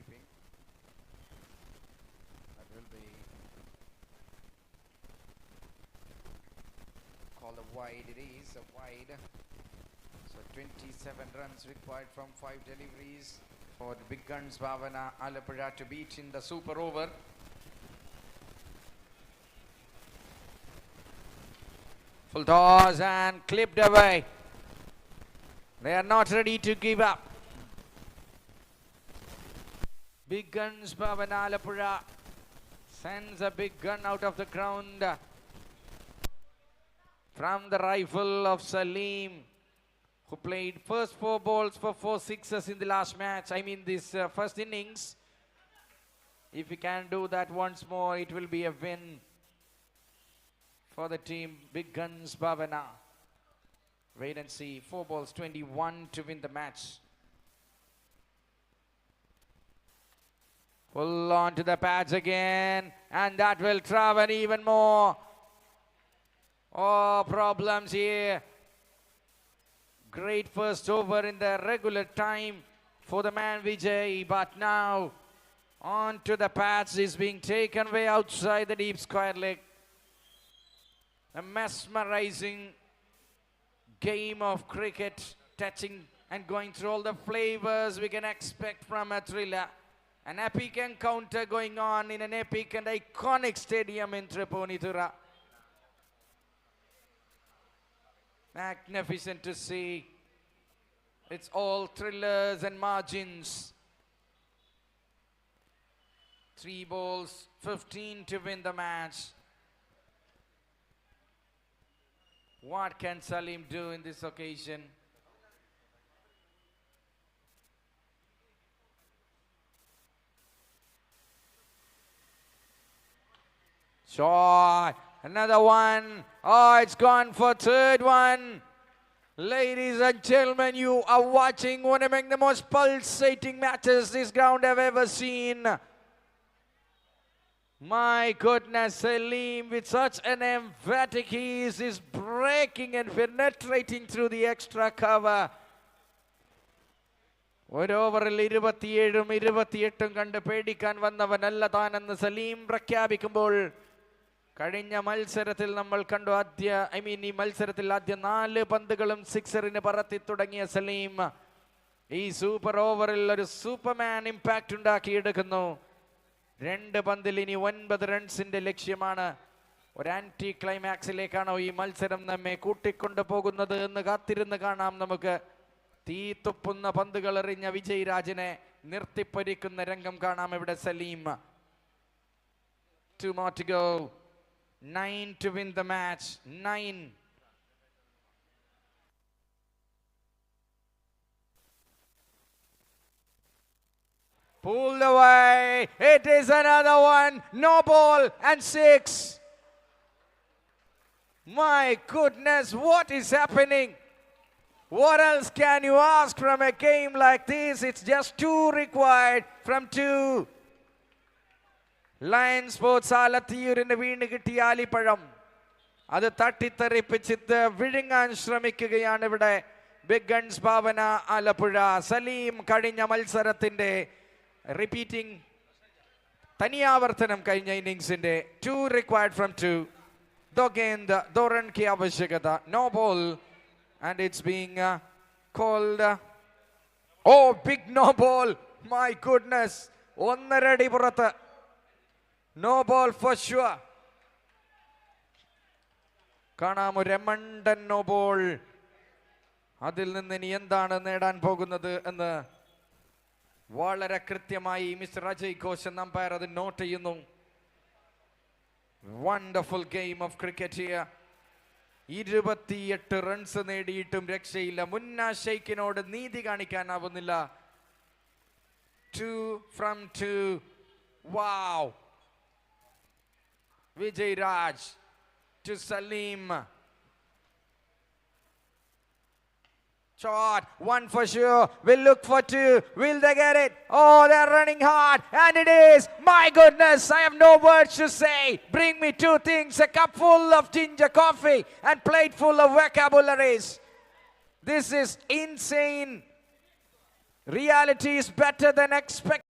keeping. That will be called a wide. It is a wide. So 27 runs required from 5 deliveries for the Big Guns Bhavana Alappuzha to beat in the super over. Full toss and clipped away. They are not ready to give up. Big Guns Bhavana Alappuzha sends a big gun out of the ground from the rifle of Salim, who played first 4 balls for 4 sixes in the last match. I mean this first innings. If he can do that once more, it will be a win for the team Big Guns Bhavana. Wait and see. 4 balls, 21 to win the match. Pull on to the pads again, and that will travel even more. Oh, problems here. Great first over in the regular time for the man Vijay, but now on to the pads is being taken way outside the deep square leg. A mesmerizing game of cricket, touching and going through all the flavors we can expect from a thriller. An epic encounter going on in an epic and iconic stadium in Tripunithura. Magnificent to see. It's all thrillers and margins. 3 balls, 15 to win the match. What can Salim do in this occasion? Shot. Another one. Oh, it's gone for 3rd one. Ladies and gentlemen, you are watching one among the most pulsating matches this ground have ever seen. My goodness, Salim with such an emphatic ease is breaking and penetrating through the extra cover. ഒരു ഓവറിൽ 27ഉം 28ഉം കണ്ട് പേടിക്കാൻ വന്നവനല്ല താനെന്ന് സലീം പ്രഖ്യാപിക്കുമ്പോൾ കഴിഞ്ഞ മത്സരത്തിൽ നമ്മൾ കണ്ടു ഈ മത്സരത്തിൽ ആദ്യ 4 പന്തുകളും സിക്സറിന് പറത്തി തുടങ്ങിയ സലീം ഈ സൂപ്പർ ഓവറിൽ ഒരു സൂപ്പർമാൻ ഇമ്പാക്റ്റ് ഉണ്ടാക്കിയെടുക്കുന്നു. 2 പന്തിൽ ഇനി 9 റൺസിന്റെ ലക്ഷ്യമാണ്. ഒരു ആന്റി ക്ലൈമാക്സിലേക്കാണോ ഈ മത്സരം നമ്മെ കൂട്ടിക്കൊണ്ടു പോകുന്നത് എന്ന് കാത്തിരുന്ന് കാണാം നമുക്ക്. തീ തുപ്പുന്ന പന്തുകൾ എറിഞ്ഞ വിജയ് രാജിനെ നിർത്തിപ്പൊരിക്കുന്ന രംഗം കാണാം ഇവിടെ Saleem. 2 more to go. 9 to win the match. 9. Pulled away. It is another one. No ball and 6. My goodness, what is happening? What else can you ask from a game like this? It's just 2 required from 2. Lion Sports ആലത്തിയൂരിന് വീണ് കിട്ടിയ ആലിപ്പഴം അത് തട്ടിത്തെറിപ്പിച്ചിട്ട് വിഴുങ്ങാൻ ശ്രമിക്കുകയാണ് ഇവിടെ big guns ഭാവന ആലപ്പുഴ. സലീം കഴിഞ്ഞ മത്സരത്തിന്റെ repeating തനിയാവർത്തനം കഴിഞ്ഞ ഇന്നിംഗ്സിന്റെ 2 required from 2. दो रन की आवश्यकता. No ball and it's being called oh, big no ball. My goodness, 1.5 അടി പുറത്ത്. No ball for sure. കാണാം ഒരു എമണ്ടൻ നോ ബോൾ. അതിൽ നിന്ന് ഇനി എന്താണ് നേടാൻ പോകുന്നത് എന്ന് വളരെ കൃത്യമായി മിസ്റ്റർ അജയ് ഘോഷ് അമ്പയർ അത് നോട്ട് ചെയ്യുന്നു. Wonderful game of cricket here. 28 runs നേടിയിട്ടും രക്ഷയില്ല. മുന്ന ഷെയ്ഖിനോട് നീതി കാണിക്കാനാവുന്നില്ല. 2 from 2. Wow. Vijay Raj to Salim. Shot. 1 for sure. We'll look for 2. Will they get it? Oh, they're running hard. And it is. My goodness, I have no words to say. Bring me 2 things. A cup full of ginger coffee and plate full of vocabularies. This is insane. Reality is better than expected.